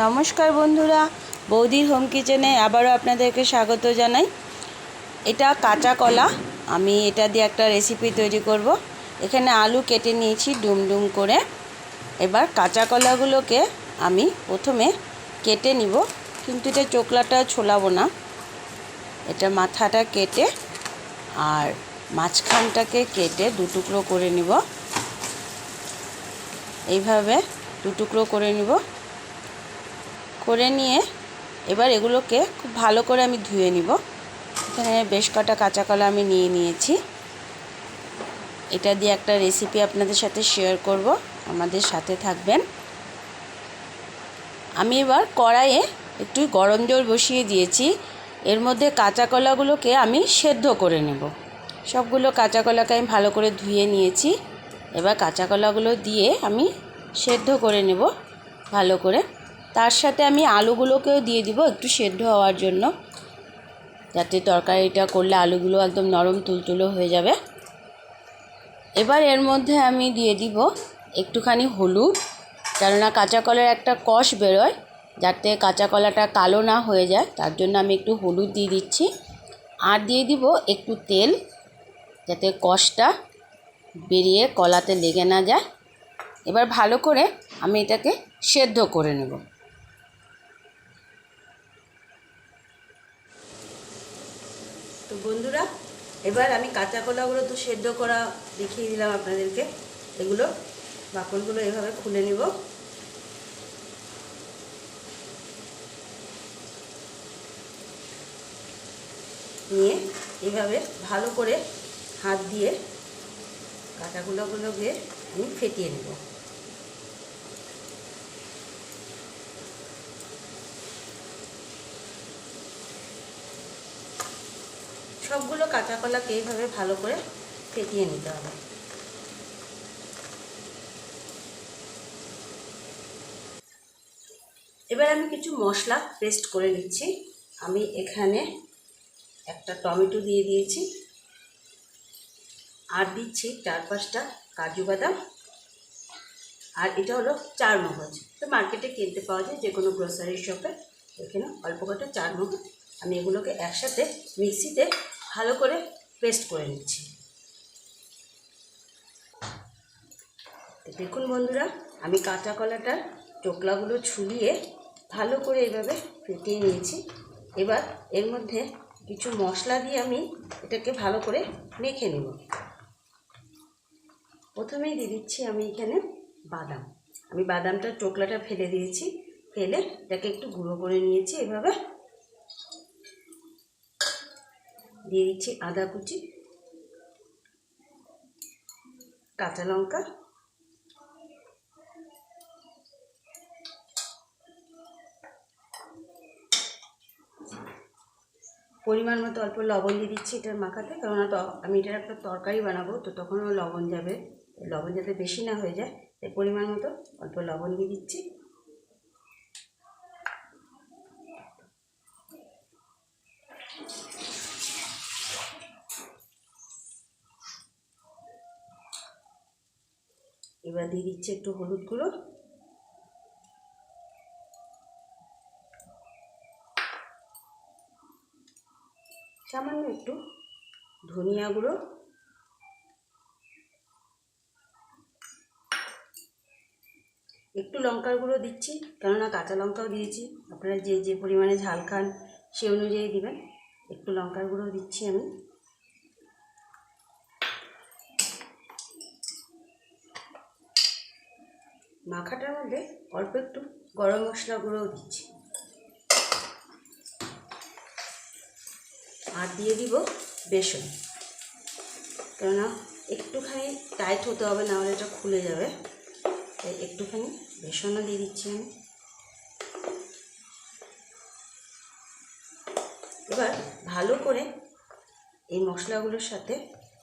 নমস্কার বন্ধুরা, বৌদির হোম কিচেনে আবারও আপনাদেরকে স্বাগত জানাই। এটা কাঁচা কলা, আমি এটা দিয়ে একটা রেসিপি তৈরি করব। এখানে আলু কেটে নিয়েছি ডুম ডুম করে। এবার কাঁচা কলাগুলোকে আমি প্রথমে কেটে নিব, কিন্তু এটা চোকলাটা ছোলাবো না। এটা মাথাটা কেটে আর মাঝখানটাকে কেটে দু টুকরো করে নিব। এইভাবে দু টুকরো করে নিব। করে নিয়ে এবার এগুলোকে খুব ভালো করে আমি ধুয়ে নিব। এখানে বেশ কটা কাঁচা কলা আমি নিয়ে নিয়েছি। এটা দিয়ে একটা রেসিপি আপনাদের সাথে শেয়ার করব, আমাদের সাথে থাকবেন। আমি এবার কড়াইয়ে একটু গরম জল বসিয়ে দিয়েছি। এর মধ্যে কাঁচা কলাগুলোকে আমি সেদ্ধ করে নেব। সবগুলো কাঁচা কলাকে আমি ভালো করে ধুয়ে নিয়েছি। এবার কাঁচা কলাগুলো দিয়ে আমি সেদ্ধ করে নেব ভালো করে। তার সাথে আমি আলুগুলোকেও দিয়ে দিব একটু সেদ্ধ হওয়ার জন্য, যাতে তরকারিটা করলে আলুগুলো একদম নরম তুলতুলো হয়ে যাবে। এবার এর মধ্যে আমি দিয়ে দিব একটুখানি হলুদ, কেননা কাঁচা কলার একটা কষ বেরোয়, যাতে কাঁচা কলাটা কালো না হয়ে যায়, তার জন্য আমি একটু হলুদ দিয়ে দিচ্ছি। আর দিয়ে দিব একটু তেল, যাতে কষটা বেরিয়ে কলাতে লেগে না যায়। এবার ভালো করে আমি এটাকে সেদ্ধ করে নেব। তো বন্ধুরা, এবার আমি কাঁচা কলাগুলো তো সেদ্ধ করা দেখিয়ে দিলাম আপনাদেরকে। এগুলো বাকলগুলো এভাবে খুলে নিব। নিয়ে এভাবে ভালো করে হাত দিয়ে কাঁচা কলাগুলোকে আমি ফেটিয়ে নেব। সবগুলো কাঁচা কলাকে এইভাবে ভালো করে ফেটিয়ে নিতে হবে। এবার আমি কিছু মশলা পেস্ট করে নিচ্ছি। আমি এখানে একটা টমেটো দিয়ে দিয়েছি, আর দিচ্ছি 4-5টা কাজু বাদাম, আর এটা হলো চারমগজ। তো মার্কেটে কিনতে পাওয়া যায়, যে কোনো গ্রোসারি শপে। এখানে অল্প কটা চারমগজ, আমি এগুলোকে একসাথে মিক্সিতে ভালো করে পেস্ট করে নিচ্ছি। দেখুন বন্ধুরা, আমি কাঁচা কলাটার চোকলাগুলো ছুলিয়ে ভালো করে এইভাবে ফেটিয়ে নিয়েছি। এবার এর মধ্যে কিছু মশলা দিয়ে আমি এটাকে ভালো করে মেখে নেব। প্রথমেই দিয়ে দিচ্ছি আমি এখানে বাদাম। আমি বাদামটার চোকলাটা ফেলে দিয়েছি, ফেলে এটাকে একটু গুঁড়ো করে নিয়েছি। এভাবে দিয়ে দিচ্ছি আদা কুচি, কাঁচা লঙ্কা, পরিমাণ মতো অল্প লবণ দিয়ে দিচ্ছি এটার মাখাতে, কেননা আমি এটার একটা তরকারি বানাবো, তো তখনও লবণ যাবে। লবণ যাতে বেশি না হয়ে যায়, তাই পরিমাণ মতো অল্প লবণ দিয়ে দিচ্ছি। এবার দিয়ে দিচ্ছি একটু হলুদ গুঁড়ো, সামান্য একটু ধনিয়া গুঁড়ো, একটু লঙ্কার গুঁড়ো দিচ্ছি, কেননা কাঁচা লঙ্কাও দিয়েছি। আপনারা যে যে পরিমাণে ঝাল খান সে অনুযায়ী দিবেন। একটু লঙ্কার গুঁড়ো দিচ্ছি আমি। মাখাটার মধ্যে অল্প একটু গরম মশলা গুঁড়োও দিচ্ছি। আর দিয়ে দিব বেসন, কেননা একটুখানি টাইট হতে হবে, নাহলে এটা খুলে যাবে। তাই একটুখানি বেসনও দিয়ে দিচ্ছি আমি। এবার ভালো করে এই মশলাগুলোর সাথে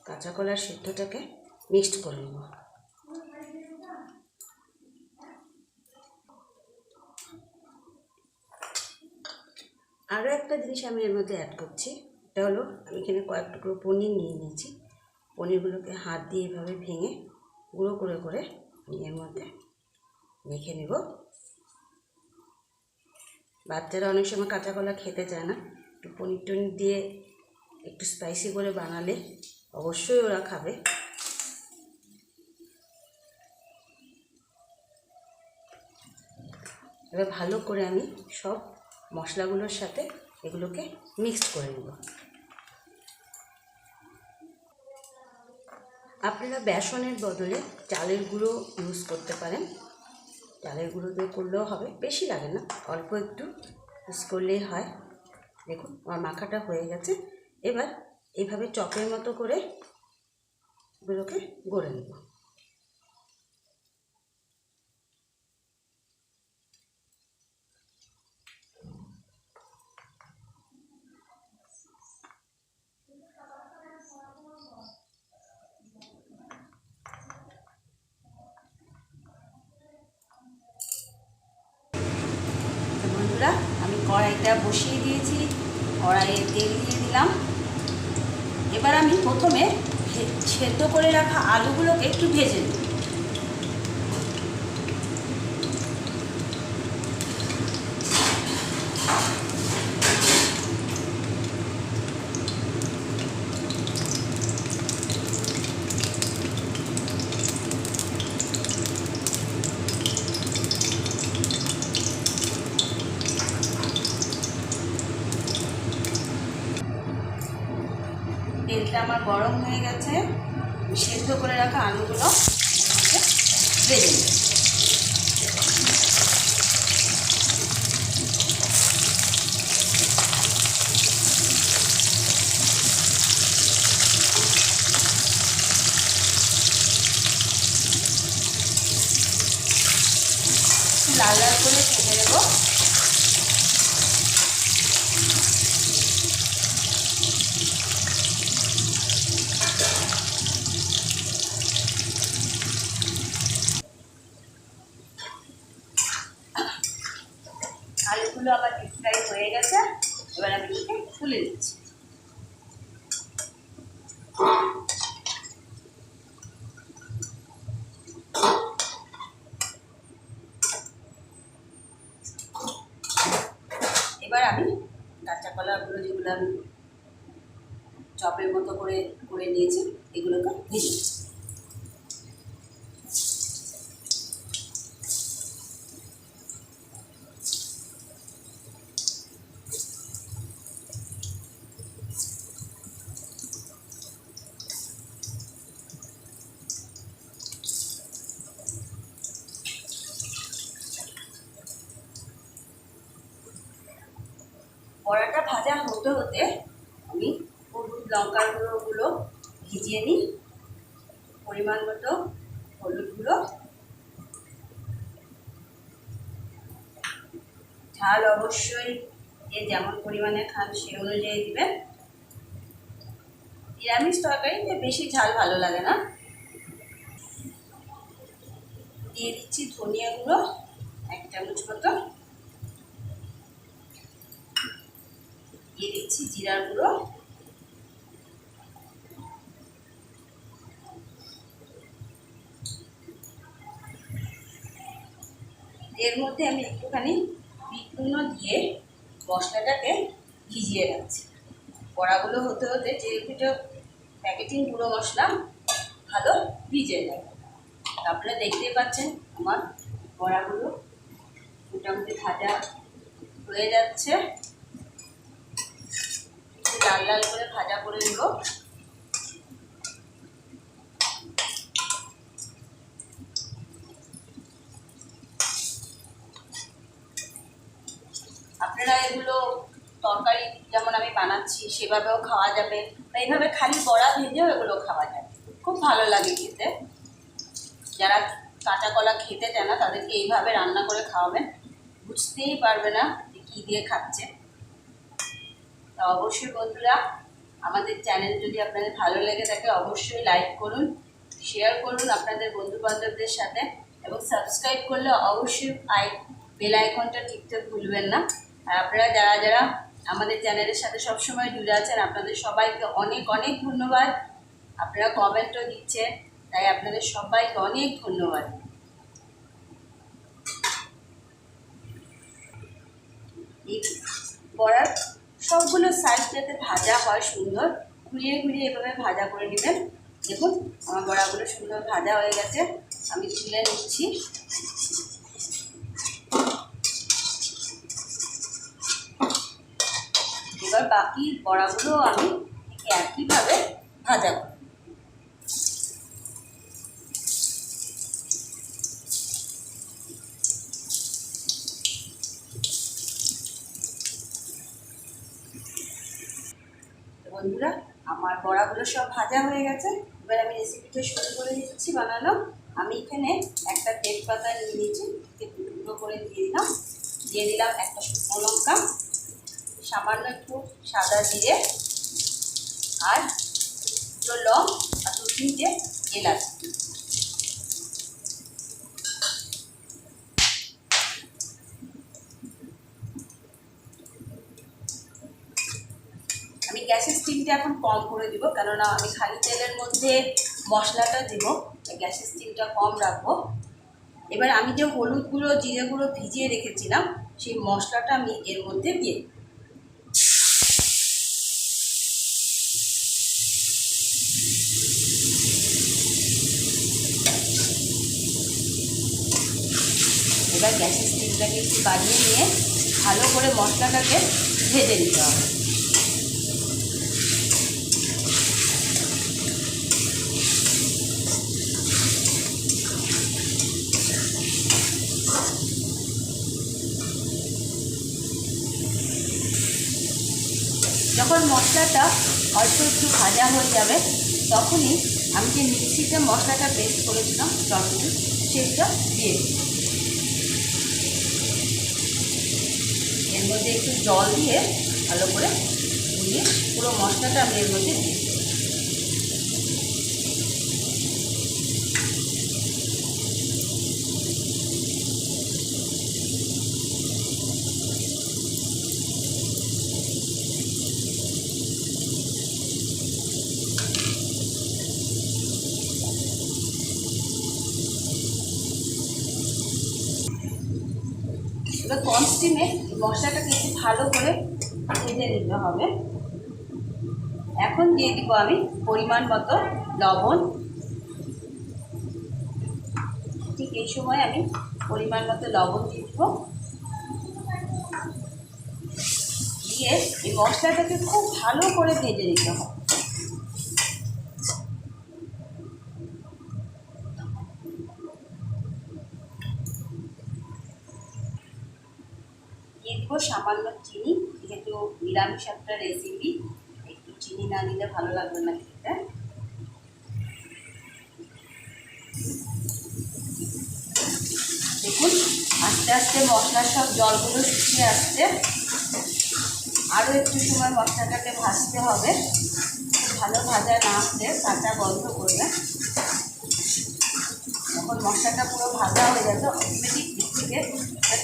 কাঁচা কলার সিদ্ধটাকে মিক্সড করে নেব। আরও একটা জিনিস আমি এর মধ্যে অ্যাড করছি, এটা হলো আমি এখানে কয়েক টুকরো পনির নিয়ে নিয়েছি। পনিরগুলোকে হাত দিয়ে এভাবে ভেঙে গুঁড়ো করে করে আমি এর মধ্যে মেখে নেব। বাচ্চারা অনেক সময় কাঁচা কলা খেতে চায় না, একটু পনির টনির দিয়ে একটু স্পাইসি করে বানালে অবশ্যই ওরা খাবে। এবার ভালো করে আমি সব মশলাগুলোর সাথে এগুলোকে মিক্সড করে নেব। আপনারা বেসনের বদলে চালের গুঁড়ো ইউজ করতে পারেন, চালের গুঁড়ো দিয়ে করলেও হবে, বেশি লাগে না, অল্প একটু ইউজ করলেই হয়। দেখুন আমার মাখাটা হয়ে গেছে। এবার এইভাবে চপের মতো করে এগুলোকে গড়ে নেব। বন্ধুরা, আমি কড়াইটা বসিয়ে দিয়েছি, কড়াইয়ে তেল দিয়ে দিলাম। এবার আমি প্রথমে সেদ্ধ করে রাখা আলুগুলোকে একটু ভেজে নেব। তেলটা আমার গরম হয়ে গেছে, সেদ্ধ করে রাখা আলুগুলো ভেজে নেব। লাল লাল করে ভেজে নেব। আলুগুলো আবার ডিপ ফ্রাই হয়ে গেছে, এবার আমি এটাকে তুলে দিচ্ছি। এবার আমি কাঁচা কলাগুলো যেগুলো আমি চপের মতো করে করে নিয়েছি এগুলোকে ভেজে দিচ্ছি। বড়াটা ভাজা হতে হতে আমি হলুদ লঙ্কার গুঁড়োগুলো ভিজিয়ে নিই, পরিমাণ মতো হলুদ গুঁড়ো, ঝাল অবশ্যই যে যেমন পরিমাণে খান সেই অনুযায়ী দিবেন। নিরামিষ তরকারিতে বেশি ঝাল ভালো লাগে না। দিয়ে দিচ্ছি ধনিয়া গুঁড়ো 1 চামচ মতো, দিয়ে দিচ্ছি জিরার গুঁড়ো, এর মধ্যে আমি একটুখানি বিট নুন দিয়ে মশলাটাকে ভিজিয়ে রাখছি। বড়াগুলো হতে হতে যেহেতু প্যাকেটিং গুঁড়ো মশলা ভালো ভিজে যায়। আপনারা দেখতেই পাচ্ছেন আমার বড়াগুলো মোটামুটি ভাজা হয়ে যাচ্ছে। লাল লাল করে ভাজা করে নেব। আপনারা এগুলো তরকারি যেমন আমি বানাচ্ছি সেভাবেও খাওয়া যাবে, বা এইভাবে খালি বড়া ভেজেও এগুলো খাওয়া যাবে, খুব ভালো লাগে খেতে। যারা কাঁচা কলা খেতে চায় না তাদেরকে এইভাবে রান্না করে খাওয়াবেন, বুঝতেই পারবে না যে কী দিয়ে খাচ্ছে। তা অবশ্যই বন্ধুরা, আমাদের চ্যানেল যদি আপনাদের ভালো লেগে থাকে অবশ্যই লাইক করুন, শেয়ার করুন আপনাদের বন্ধুবান্ধবদের সাথে, এবং সাবস্ক্রাইব করলে অবশ্যই বেল আইকনটা টিপতে ভুলবেন না। আর আপনারা যারা যারা আমাদের চ্যানেলের সাথে সবসময় জুড়ে আছেন আপনাদের সবাইকে অনেক অনেক ধন্যবাদ। আপনারা কমেন্টও দিচ্ছেন, তাই আপনাদের সবাইকে অনেক ধন্যবাদ। এই বড়ার সবগুলো সাইড যাতে ভাজা হয় সুন্দর, ঘুরিয়ে ঘুরিয়ে এভাবে ভাজা করে নেবেন। দেখুন আমার বড়াগুলো সুন্দর ভাজা হয়ে গেছে, আমি তুলে নিচ্ছি। এবার বাকি বড়াগুলো আমি একইভাবে ভাজা করব। বন্ধুরা আমার বড়াগুলো সব ভাজা হয়ে গেছে, এবার আমি রেসিপিটা শুরু করে দিচ্ছি বানানো। আমি এখানে একটা তেজপাতা নিয়ে নিয়েছি, টুকরো করে দিয়ে দিলাম একটা শুকনো লঙ্কা, সামান্য একটু সাদা জিরে, আর দুটো লং, আর 2-3টে এলাচ। আমি গ্যাসের স্টিমটা এখন কম করে দিব, কেননা আমি খালি তেলের মধ্যে মশলাটা দিব, গ্যাসের স্টিমটা কম রাখবো। এবার আমি যে হলুদ গুঁড়ো জিরে গুঁড়ো ভিজিয়ে রেখেছিলাম সেই মশলাটা আমি এর মধ্যে দিয়ে দিই। এবার গ্যাসের স্টিমটাকে একটু বাড়িয়ে নিয়ে ভালো করে মশলাটাকে ভেজে নিতে হবে। যখন মশলাটা অল্প একটু ভাজা হয়ে যাবে তখনই আমি যে মিক্সিতে মশলাটা পেস্ট করেছিলাম টমেটো সেটা দিয়ে দিই। এর মধ্যে একটু জল দিয়ে ভালো করে ধুয়ে পুরো মশলাটা আমি এর মধ্যে দিই। এবার কম স্টিমে মশলাটাকে একটু ভালো করে ভেজে নিতে হবে। এখন দিয়ে দিব আমি পরিমাণ মতো লবণ। ঠিক এই সময় আমি পরিমাণ মতো লবণ দিয়ে দিব, দিয়ে এই মশলাটাকে খুব ভালো করে ভেজে নিতে হবে। দিয়ে দিব সামান্য চিনি, যেহেতু নিরামিষ একটা রেসিপি, একটু চিনি না দিলে ভালো লাগবে না খেতে। দেখুন আস্তে আস্তে মশলার সব জলগুলো শুকিয়ে আসছে। আরও একটু সময় মশলাটাকে ভাজতে হবে, ভালো ভাজা না হলে কাঁচা গন্ধ করবে। যখন মশলাটা পুরো ভাজা হয়ে যাবে অটোমেটিক দিক থেকে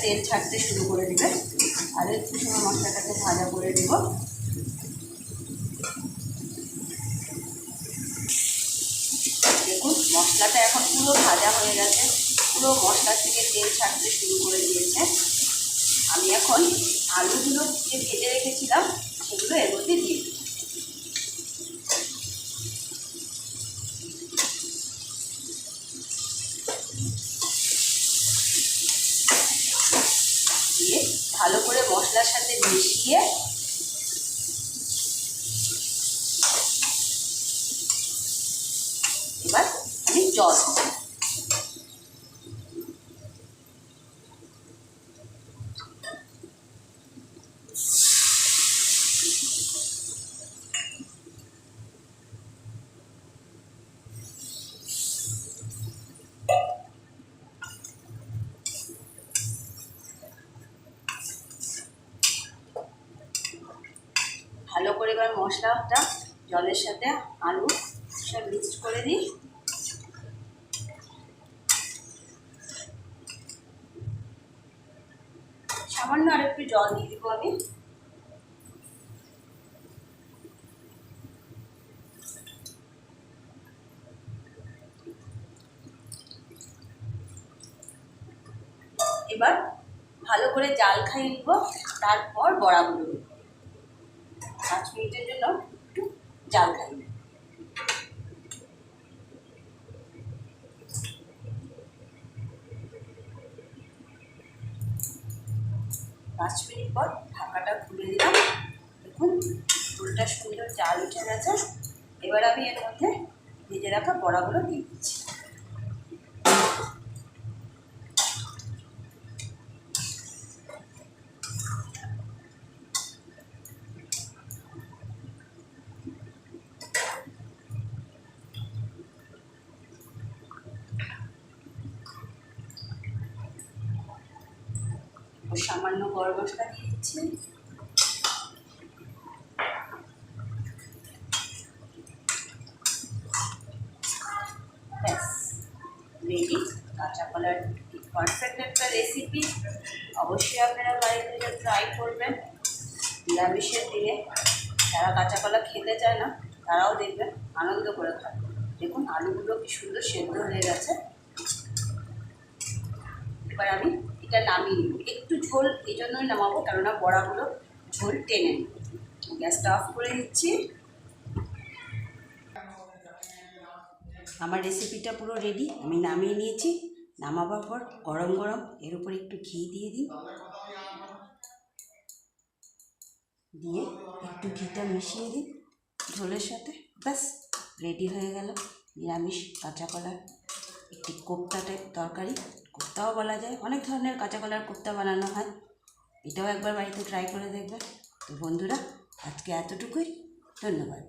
তেল ছাড়তে শুরু করে দেবে। আরও একটু সময় মশলাটাকে ভাজা করে দেব। দেখুন মশলাটা এখন পুরো ভাজা হয়ে গেছে, পুরো মশলা থেকে তেল ছাড়তে শুরু করে দিয়েছে। আমি এখন আলুগুলো যে ভেজে রেখেছিলাম সেগুলো এর মধ্যে দিয়ে দিই। দিয়ে ভালো করে মশলার সাথে মিশিয়ে এবার আমি জল দিই। ভালো করে এবার মশলাটা জলের সাথে আলু সব মিক্সড করে দিই। সামান্য আর একটু জল দিয়ে দিব আমি। এবার ভালো করে জাল খাইয়ে নিব, তারপর বড়াগুলো দেব। 5 মিনিটের জন্য একটু জাল খাইয়ে নেব। 5 মিনিট পর ঢাকাটা খুলে দিলাম। দেখুন ঝোলটা সুন্দর জাল উঠে গেছে। এবার আমি এর মধ্যে ভেজে রাখা বড়াগুলো দিয়ে দিচ্ছি। সামান্য গরম মশলা দিয়ে দিচ্ছি। ব্যাস রেডি কাঁচা কলার পারফেক্ট একটা রেসিপি। অবশ্যই আপনারা বাড়িতে ট্রাই করবেন নিরামিষের দিনে। যারা কাঁচা কলা খেতে চায় না তারাও দেখবেন আনন্দ করে খায়। দেখুন আলুগুলো কি সুন্দর সেদ্ধ হয়ে গেছে। এবার আমি এটা নামিয়ে নিব। একটু ঝোল এই জন্যই নামাবো, কেননা বড়াগুলো ঝোল টেনে নেব। গ্যাসটা অফ করে দিচ্ছি। আমার রেসিপিটা পুরো রেডি, আমি নামিয়ে নিয়েছি। নামাবার পর গরম গরম এর উপর একটু ঘি দিয়ে দিন, দিয়ে একটু ঘিটা মিশিয়ে দিন ঝোলের সাথে। ব্যাস রেডি হয়ে গেল নিরামিষ কাঁচা কলার একটি কোপ্তা টাইপ তরকারি। কোপ্তাও বলা যায়, অনেক ধরনের কাঁচা কলার কোপ্তা বানানো হয়। এটাও একবার বাড়িতে ট্রাই করে দেখবেন। তো বন্ধুরা আজকে এতটুকুই, ধন্যবাদ।